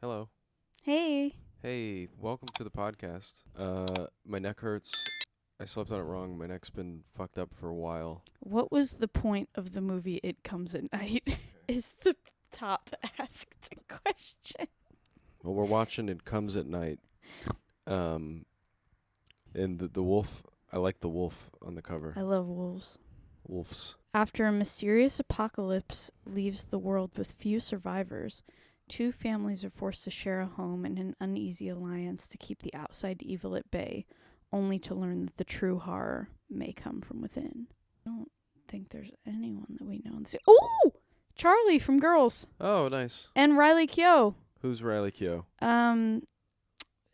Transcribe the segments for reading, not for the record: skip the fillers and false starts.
Hello. Hey. Hey, welcome to the podcast. My neck hurts. I slept on it wrong. My neck's been fucked up for a while. What was the point of the movie It Comes at Night? Is the top asked question. Well, we're watching It Comes at Night. And the wolf, I like the wolf on the cover. I love wolves. Wolves. After a mysterious apocalypse leaves the world with few survivors, two families are forced to share a home in an uneasy alliance to keep the outside evil at bay, only to learn that the true horror may come from within. I don't think there's anyone that we know. Ooh! Charlie from Girls. Oh, nice. And Riley Keough. Who's Riley Keough?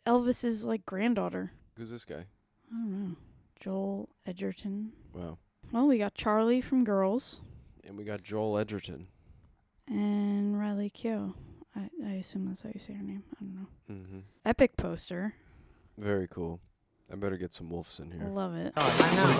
Elvis's, granddaughter. Who's this guy? I don't know. Joel Edgerton. Wow. Well, we got Charlie from Girls. And we got Joel Edgerton. And Riley Keough. I assume that's how you say her name. I don't know. Mm-hmm. Epic poster. Very cool. I better get some wolves in here. Love it. Oh, I know.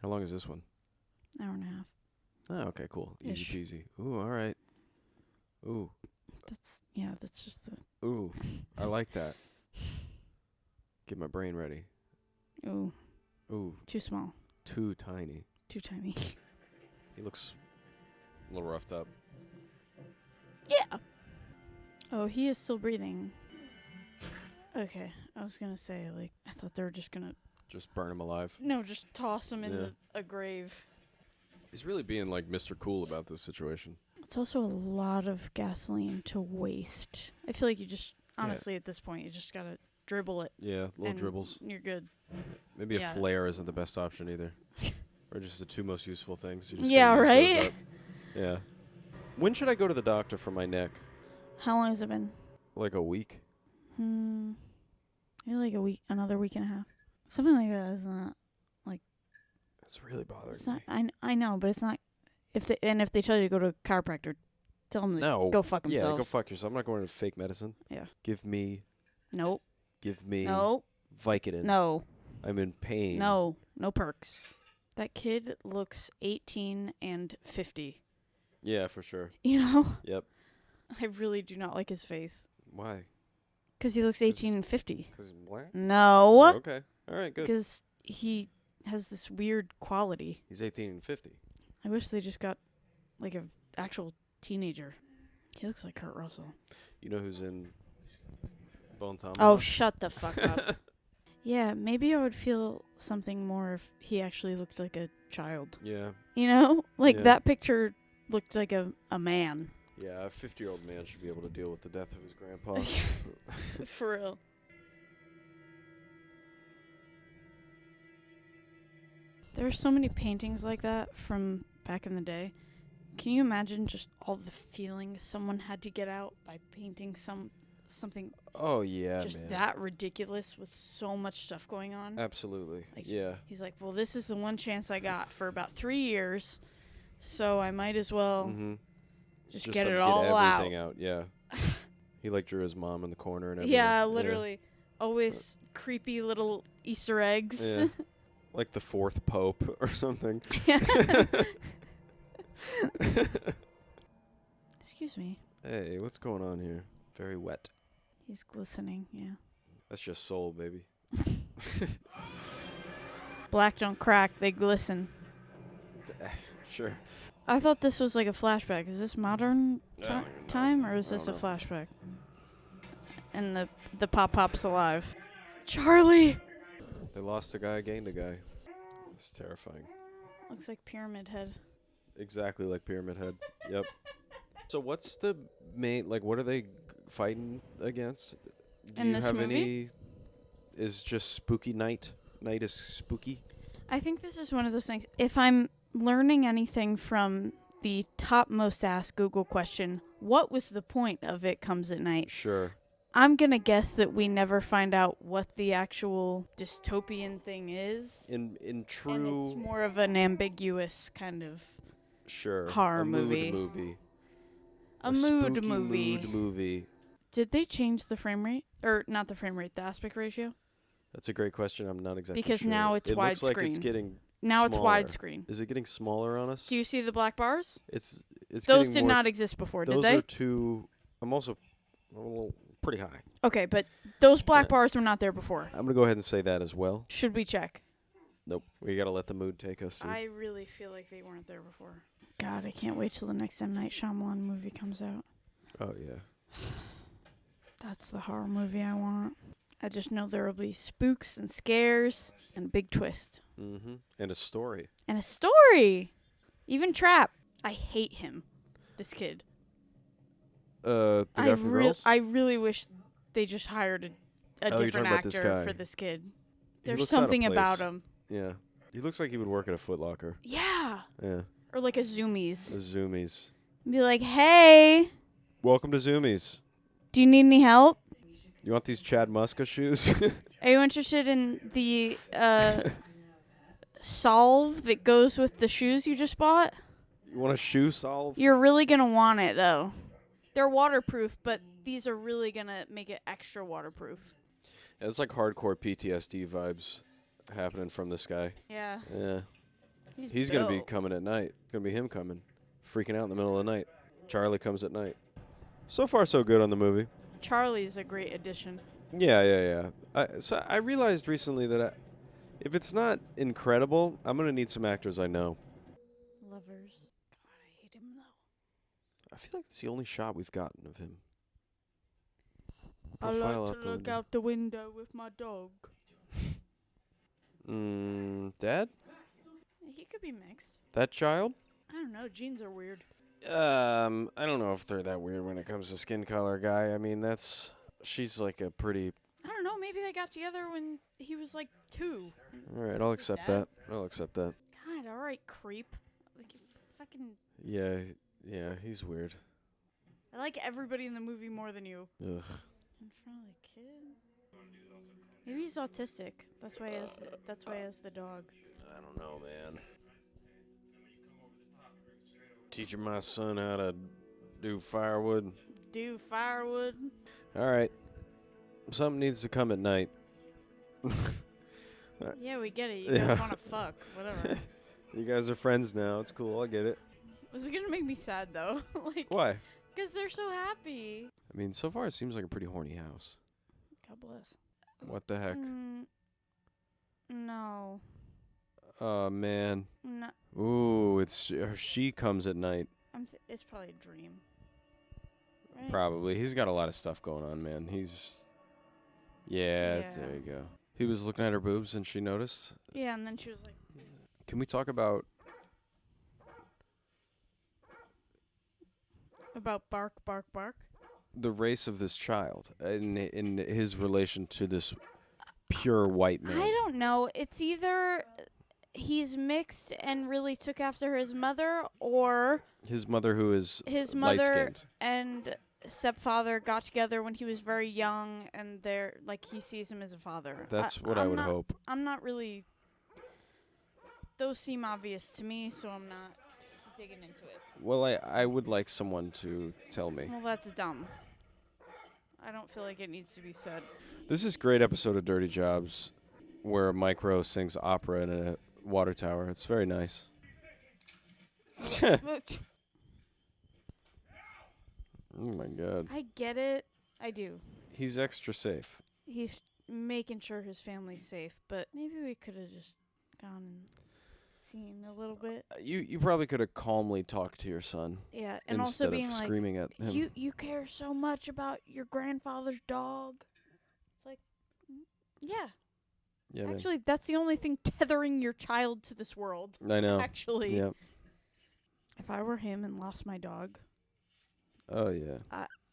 How long is this one? Hour and a half. Oh, okay, cool. Easy Ish. peasy. Ooh, all right. Ooh. That's just the... Ooh. I like that. Get my brain ready. Ooh, Ooh. too small. Too tiny. Too tiny. He looks a little roughed up. Yeah! Oh, he is still breathing. Okay, I was gonna say, I thought they were just gonna... Just burn him alive. No, just toss him in Yeah. a grave. He's really being Mr. Cool about this situation. It's also a lot of gasoline to waste. I feel like you just, honestly, at this point, you just gotta dribble it. Yeah, little and dribbles. You're good. Maybe yeah. a flare isn't the best option either. Or just the two most useful things. You just Yeah, gotta use those right? up. Yeah. When should I go to the doctor for my neck? How long has it been? Like a week? Maybe like a week, another week and a half. Something like that is not, It's really bothering it's not, me. I know, but it's not, if they tell you to go to a chiropractor, tell them to No. go fuck themselves. Yeah, go fuck yourself. I'm not going to fake medicine. Yeah. Give me Nope. Nope. Vicodin. No. I'm in pain. No. No perks. That kid looks 18 and 50. Yeah, for sure. You know? Yep. I really do not like his face. Why? Because he looks 18 and 50. Because he's black? No. Okay. All right, good. Because he has this weird quality. He's 18 and 50. I wish they just got, an actual teenager. He looks like Kurt Russell. You know who's in Bone Tomahawk? Oh, shut the fuck up. Yeah, maybe I would feel something more if he actually looked like a child. Yeah. You know? Yeah. That picture looked like a man. Yeah, a 50-year-old man should be able to deal with the death of his grandpa. For real. There are so many paintings like that from back in the day. Can you imagine just all the feelings someone had to get out by painting something Oh, yeah, just man. that ridiculous with so much stuff going on? Absolutely. Like, yeah. He's like, well, this is the one chance I got for about 3 years, so I might as well just get it all out. everything out. Yeah. He drew his mom in the corner and everything. Yeah, literally. Always creepy little Easter eggs. Yeah. Like the fourth pope or something. Excuse me. Hey, what's going on here? Very wet. He's glistening, yeah. That's just soul, baby. Black don't crack, they glisten. Sure. I thought this was like a flashback. Is this modern I don't even know. time, or is I this a don't know. flashback? And the Pop-Pop's alive. Charlie! They lost a guy, gained a guy. It's terrifying. Looks like Pyramid Head. Exactly like Pyramid Head. Yep. So what's the main, what are they fighting against? Do In you this have movie? any, is just spooky night? Night is spooky? I think this is one of those things. If I'm learning anything from the topmost asked Google question, what was the point of It Comes at Night? Sure. I'm going to guess that we never find out what the actual dystopian thing is. In true... And it's more of an ambiguous kind of Sure. horror a movie. Mood movie. A mood spooky movie. mood movie. Did they change the frame rate? Or not the frame rate, the aspect ratio? That's a great question. I'm not exactly Because sure. now it's it looks like it's widescreen. getting Now smaller. it's widescreen. Is it getting smaller on us? Do you see the black bars? It's Those getting did more, not exist before, did those they? are too. I'm also a little pretty high. Okay, but those black Yeah. bars were not there before. I'm gonna go ahead and say that as well. Should we check? Nope. We gotta let the mood take us. Dude. I really feel like they weren't there before. God, I can't wait till the next M. Night Shyamalan movie comes out. Oh yeah. That's the horror movie I want. I just know there will be spooks and scares and a big twist. Mm-hmm. And a story. And a story! Even Trap. I hate him. This kid. The guy from Girls? I really wish they just hired a Oh, you're different talking about this actor guy. for this kid. He There's looks out of something about place. him. Yeah. He looks like he would work at a Foot Locker. Yeah. Yeah. Or like a Zoomies. The Zoomies. Be like, hey, Welcome to Zoomies. do you need any help? You want these Chad Muska shoes? Are you interested in the solve that goes with the shoes you just bought? You want a shoe solve? You're really going to want it, though. They're waterproof, but these are really going to make it extra waterproof. It's like hardcore PTSD vibes happening from this guy. Yeah. Yeah. He's going to be coming at night. It's going to be him coming. Freaking out in the middle of the night. Charlie comes at night. So far, so good on the movie. Charlie's a great addition. Yeah. So I realized recently that if it's not incredible, I'm going to need some actors I know. Lovers. God, I hate him, though. I feel like it's the only shot we've gotten of him. I like to look out the window with my dog. Dad? He could be mixed. That child? I don't know. Genes are weird. I don't know if they're that weird when it comes to skin color, guy. I mean, she's like a pretty... I don't know. Maybe they got together when he was like 2. All right, I'll accept that. I'll accept that. God, all right, creep. Like, you fucking... Yeah, he's weird. I like everybody in the movie more than you. Ugh. In front of the kid? Maybe he's autistic. That's why he has the dog. I don't know, man. Teaching my son how to do firewood. Do firewood. All right. Something needs to come at night. Yeah, we get it. You guys want to fuck. Whatever. You guys are friends now. It's cool. I get it. This is going to make me sad, though. Like, why? Because they're so happy. I mean, so far it seems like a pretty horny house. God bless. What the heck? No. Oh, man. No. Ooh, she comes at night. It's probably a dream. Right? Probably. He's got a lot of stuff going on, man. Yeah, there you go. He was looking at her boobs and she noticed. Yeah, and then she was like... Can we talk about... About bark, bark, bark? The race of this child in his relation to this pure white man. I don't know. It's either he's mixed and really took after his mother, or his mother, who is his mother light-skinned. and stepfather got together when he was very young, and they're like he sees him as a father. That's what I would hope. I'm not really. Those seem obvious to me, so I'm not digging into it. Well, I would like someone to tell me. Well, that's dumb. I don't feel like it needs to be said. This is a great episode of Dirty Jobs where Micro sings opera in a water tower. It's very nice. Oh my god. I get it. I do. He's extra safe. He's making sure his family's safe, but maybe we could have just gone and seen a little bit. You probably could have calmly talked to your son. Yeah, and instead also being of like, screaming at him. you care so much about your grandfather's dog. It's like, yeah. Yeah, actually, that's the only thing tethering your child to this world. I know. Actually. Yeah. If I were him and lost my dog, Oh yeah.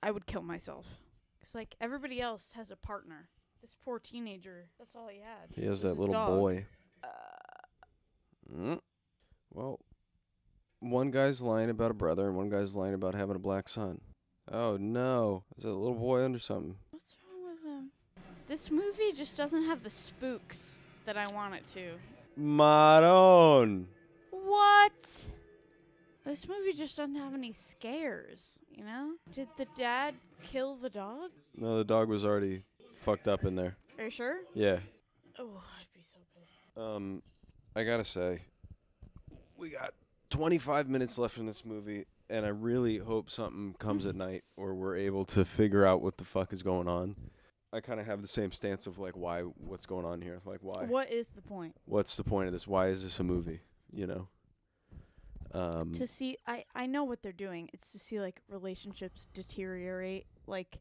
I would kill myself. It's like everybody else has a partner. This poor teenager, that's all he had. He has was that his little dog. boy. Well, one guy's lying about a brother and one guy's lying about having a black son. Oh no. Is that a little boy under something? What's wrong with him? This movie just doesn't have the spooks that I want it to. Maron! What? This movie just doesn't have any scares, you know? Did the dad kill the dog? No, the dog was already fucked up in there. Are you sure? Yeah. Oh, I'd be so pissed. I gotta say, we got 25 minutes left in this movie, and I really hope something comes at night, or we're able to figure out what the fuck is going on. I kind of have the same stance of like, what's going on here? Like, why? What is the point? What's the point of this? Why is this a movie? You know. To see, I know what they're doing. It's to see like relationships deteriorate, like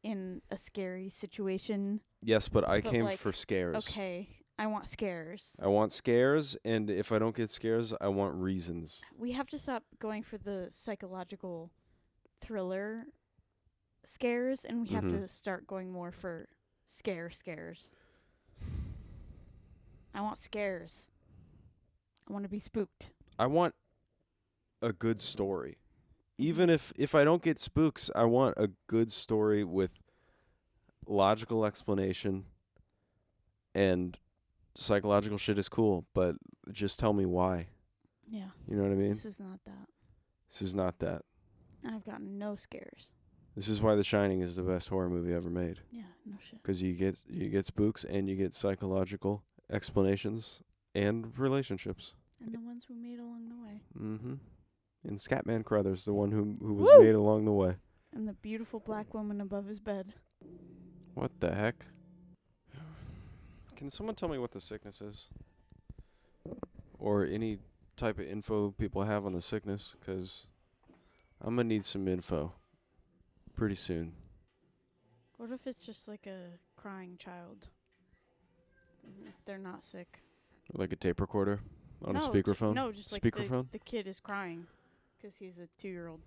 in a scary situation. Yes, but I But, came like, for scares. Okay, I want scares. I want scares, and if I don't get scares, I want reasons. We have to stop going for the psychological thriller scares, and we have to start going more for scares. I want scares. I want to be spooked. I want a good story. Even if I don't get spooks, I want a good story with logical explanation, and psychological shit is cool, but just tell me why. Yeah. You know what I mean? This is not that. This is not that. I've gotten no scares. This is why The Shining is the best horror movie ever made. Yeah, no shit. Because you get spooks, and you get psychological explanations and relationships. And the ones we made along the way. Mm-hmm. And Scatman Crothers, the one who was Woo! made along the way. And the beautiful black woman above his bed. What the heck? Can someone tell me what the sickness is? Or any type of info people have on the sickness? Because I'm going to need some info pretty soon. What if it's just like a crying child? They're not sick. Like a tape recorder on a No, speakerphone? No, just like Speakerphone? the kid is crying because he's a 2-year-old.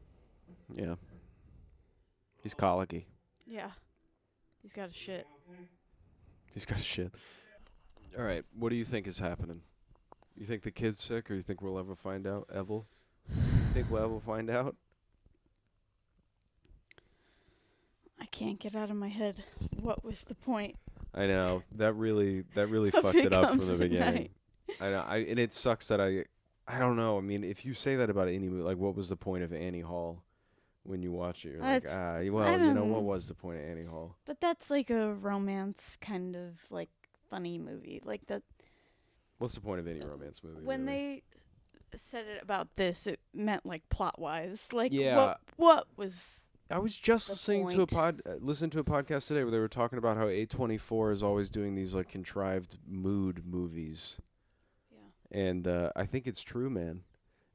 Yeah. He's colicky. Yeah. He's got a shit. He's got shit. All right, what do you think is happening? You think the kid's sick, or you think we'll ever find out, Evel? Think we'll ever find out? I can't get out of my head. What was the point? I know. That really Of fucked it up from comes the at beginning. night. I know. And it sucks that I don't know. I mean, if you say that about any movie, like, what was the point of Annie Hall when you watch it? You're like, well, you know, what was the point of Annie Hall? But that's like a romance kind of like funny movie. Like that. What's the point of any romance movie? When really? they said it about this, it meant like plot wise. Like Yeah. what was I was just the listening to a podcast today where they were talking about how A24 is always doing these like contrived mood movies. Yeah. And I think it's true, man.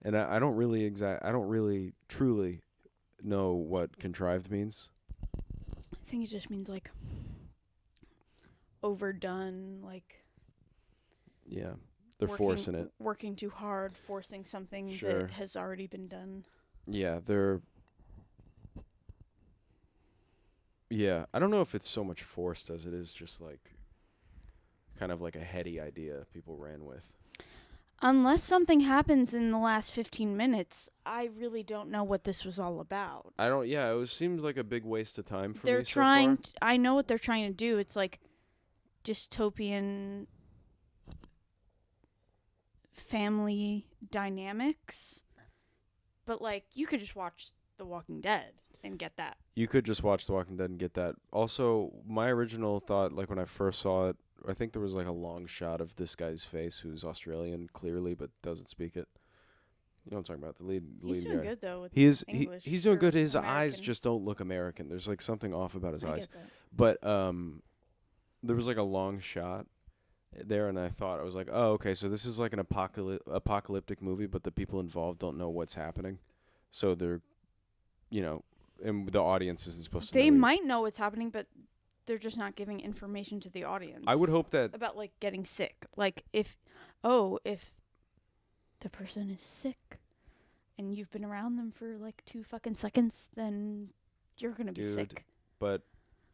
And I don't really truly know what contrived means. I think it just means like overdone, like Yeah. They're forcing it. Working too hard, forcing something Sure. that has already been done. Yeah, I don't know if it's so much forced as it is just like kind of like a heady idea people ran with. Unless something happens in the last 15 minutes, I really don't know what this was all about. It seemed like a big waste of time for They're me so trying far. I know what they're trying to do. It's like dystopian family dynamics. But like you could just watch The Walking Dead and get that. You could just watch The Walking Dead and get that. Also, my original thought, like when I first saw it, I think there was like a long shot of this guy's face, who's Australian clearly, but doesn't speak it. You know what I'm talking about? The lead He's doing guy. good though with He's English. doing or good. His eyes American. just don't look American. There's like something off about his I eyes. get that. But there was like a long shot there, and I was like, oh, okay, so this is like an apocalyptic movie, but the people involved don't know what's happening, so they're, you know, and the audience isn't supposed to. They know might know what's happening, but they're just not giving information to the audience. I would hope that about like getting sick. Like if the person is sick and you've been around them for like 2 fucking seconds, then you're gonna be sick. But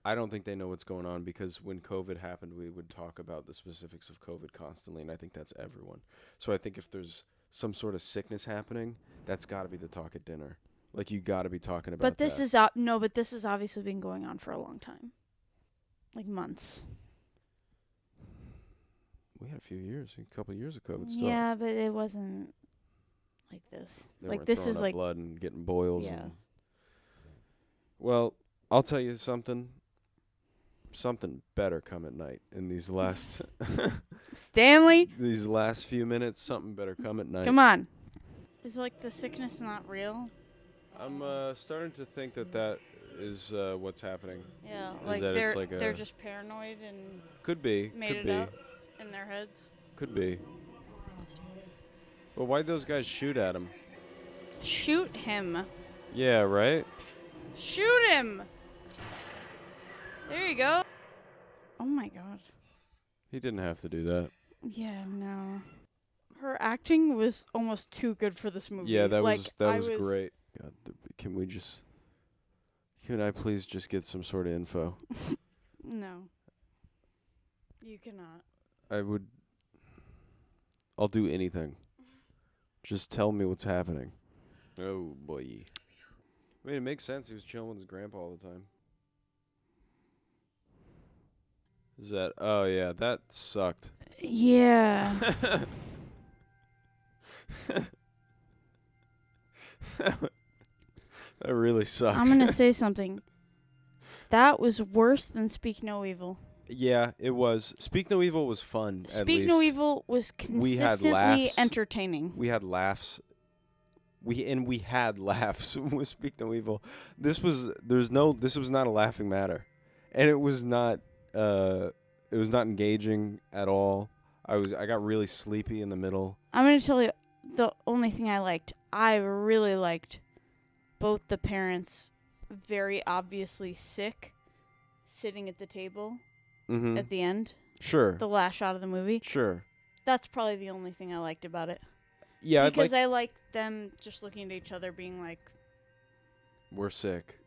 I don't think they know what's going on, because when COVID happened, we would talk about the specifics of COVID constantly, and I think that's everyone. So I think if there's some sort of sickness happening, that's got to be the talk at dinner. Like, you got to be talking about But this that. is but this has obviously been going on for a long time. Like months. We had a couple of years of COVID still. Yeah, but it wasn't like this. They Like weren't this throwing is up like blood and getting boils. Yeah. Well, I'll tell you something. Something better come at night in these last Stanley. these last few minutes. Something better come at night. Come on. Is like the sickness not real? I'm starting to think that is what's happening. Yeah, Is like that it's like they're a just paranoid and could be made could it be up in their heads. could be. But why'd those guys shoot at him? Shoot him. Yeah, right. Shoot him. There you go. Oh my god. He didn't have to do that. Yeah, no. Her acting was almost too good for this movie. Yeah, that like, was great. God, can I please just get some sort of info? No. You cannot. I'll do anything. Just tell me what's happening. Oh boy. I mean, it makes sense. He was chilling with his grandpa all the time. Is that? Oh yeah, that sucked. Yeah. That really sucked. I'm going to say something. That was worse than Speak No Evil. Yeah, it was. Speak No Evil was fun. Speak No Evil was We had consistently laughs. entertaining. We had laughs. We had laughs with Speak No Evil. This was not a laughing matter, and it was not engaging at all. I got really sleepy in the middle. I'm going to tell you the only thing I liked. I really liked both the parents very obviously sick sitting at the table at the end. Sure. The last shot of the movie. Sure. That's probably the only thing I liked about it. Yeah, because I liked them just looking at each other being like, we're sick.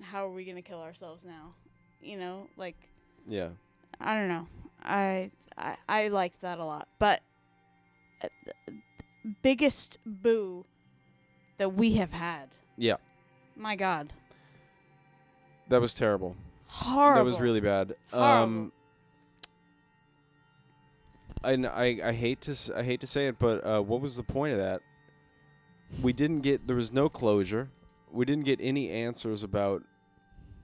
how are we going to kill ourselves now? You know, like, Yeah. I don't know. I liked that a lot. But biggest boo that we have had. Yeah. My God. That was terrible. Horrible. That was really bad. Horrible. I hate to say it, but what was the point of that? There was no closure. We didn't get any answers about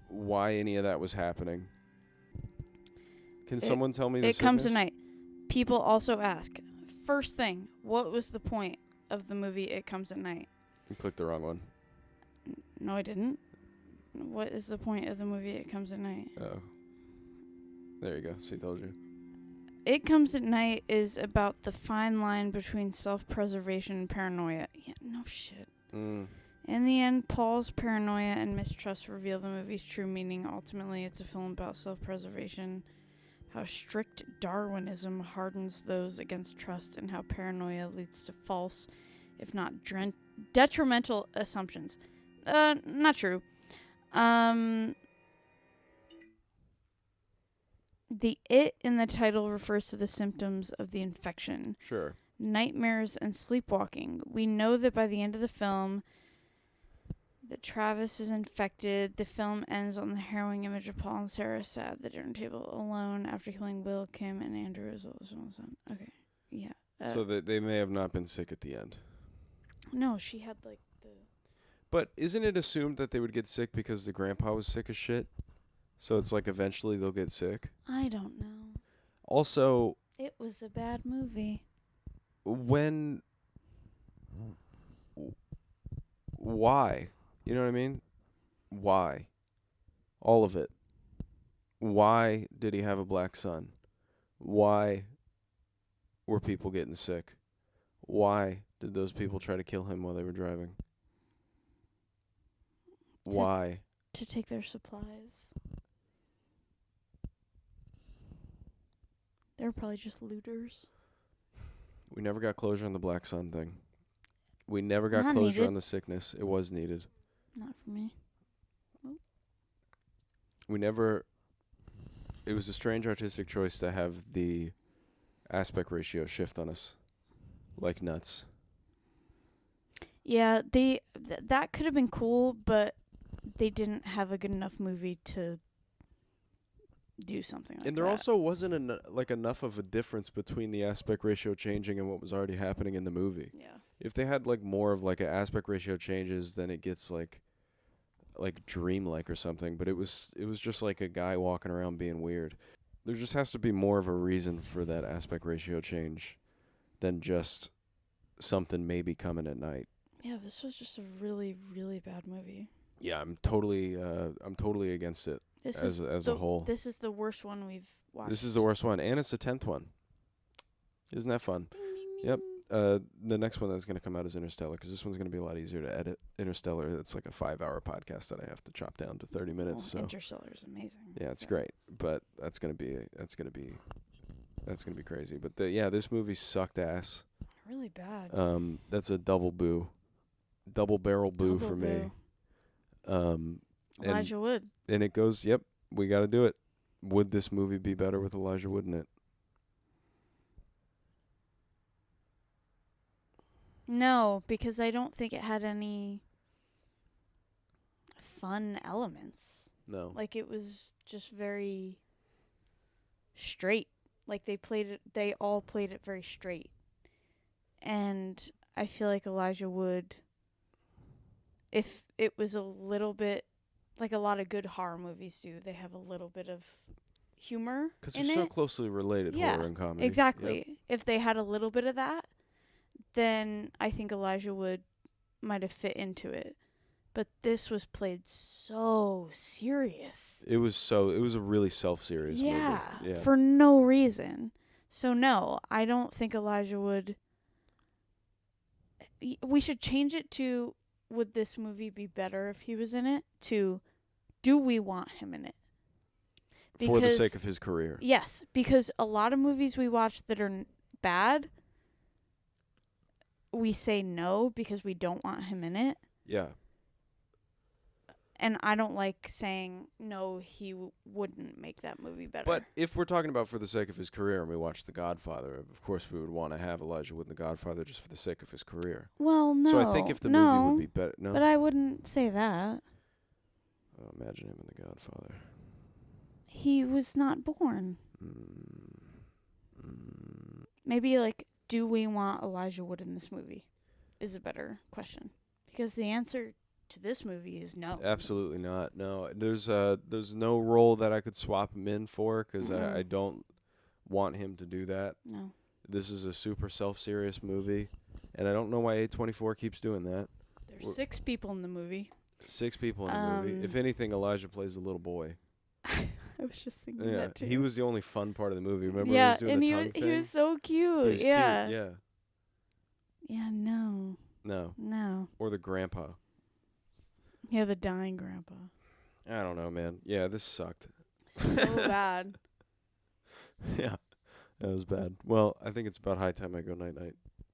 why any of that was happening. Can someone tell me this? It comes at night. People also ask, first thing, what was the point of the movie It Comes at Night? You clicked the wrong one. No, I didn't. What is the point of the movie It Comes at Night? Oh. There you go. See, told you. It Comes at Night is about the fine line between self-preservation and paranoia. Yeah, no shit. In the end, Paul's paranoia and mistrust reveal the movie's true meaning. Ultimately, it's a film about self-preservation, how strict Darwinism hardens those against trust, and how paranoia leads to false, if not detrimental assumptions. Not true. The it in the title refers to the symptoms of the infection. Sure. Nightmares and sleepwalking. We know that by the end of the film that Travis is infected. The film ends on the harrowing image of Paul and Sarah sat at the dinner table alone after killing Will, Kim, and Andrew as well as son. Okay. Yeah. So they may have not been sick at the end. No, she had like the... But isn't it assumed that they would get sick because the grandpa was sick as shit? So it's like eventually they'll get sick? I don't know. Also... It was a bad movie. Why? You know what I mean? Why? All of it. Why did he have a black son? Why were people getting sick? Why did those people try to kill him while they were driving? Why? To take their supplies. They were probably just looters. We never got closure on the black sun thing. We never got Not closure needed. on the sickness. It was needed. Not for me. We never... It was a strange artistic choice to have the aspect ratio shift on us. Like nuts. Yeah, that could have been cool, but they didn't have a good enough movie to do something like And there that. also wasn't enough of a difference between the aspect ratio changing and what was already happening in the movie. Yeah. If they had like more of like an aspect ratio changes, then it gets like dreamlike or something. But it was just like a guy walking around being weird. There just has to be more of a reason for that aspect ratio change than just something maybe coming at night. Yeah, this was just a really, really bad movie. Yeah, I'm totally against it This as is a whole. This is the worst one we've watched. This is the worst one, and it's the 10th one. Isn't that fun? Ding, ding, Yep. ding. The next one that's going to come out is Interstellar, because this one's going to be a lot easier to edit. Interstellar, it's like a 5-hour podcast that I have to chop down to 30 minutes. So Interstellar is amazing. yeah, it's so. great, but that's going to be crazy. But this movie sucked ass. Really bad. That's a double barrel boo for me. Elijah Wood. And it goes, yep, we got to do it. Would this movie be better with Elijah Wood in it? No, because I don't think it had any fun elements. No. Like, it was just very straight. Like, they all played it very straight. And I feel like Elijah Wood, if it was a little bit, like a lot of good horror movies do, they have a little bit of humor Because in they're so it. closely related, Yeah, horror and comedy. Exactly. Yep. If they had a little bit of that, then I think Elijah Wood might have fit into it. But this was played so serious. It was a really self-serious movie. Yeah, for no reason. So no, I don't think Elijah Wood. We should change it to, would this movie be better if he was in it, to, do we want him in it? For the sake of his career. Yes, because a lot of movies we watch that are bad, we say no because we don't want him in it. Yeah. And I don't like saying, no, he wouldn't make that movie better. But if we're talking about for the sake of his career and we watch The Godfather, of course we would want to have Elijah Wood in The Godfather just for the sake of his career. Well, no. So I think if the movie would be better... No? But I wouldn't say that. Oh, imagine him in The Godfather. He was not born. Maybe, like, do we want Elijah Wood in this movie is a better question. Because the answer to this movie is no. Absolutely not. No, there's no role that I could swap him in for, because I don't want him to do that. No. This is a super self-serious movie, and I don't know why A24 keeps doing that. There's 6 people in the movie. 6 people in the movie. If anything, Elijah plays the little boy. I was just thinking Yeah, that too. he was the only fun part of the movie. Remember yeah, he was doing and the he tongue was, thing? he was so cute. He was yeah. cute, yeah. Yeah, no. No. Or the grandpa. Yeah, the dying grandpa. I don't know, man. Yeah, this sucked. So bad. Yeah, that was bad. Well, I think it's about high time I go night-night.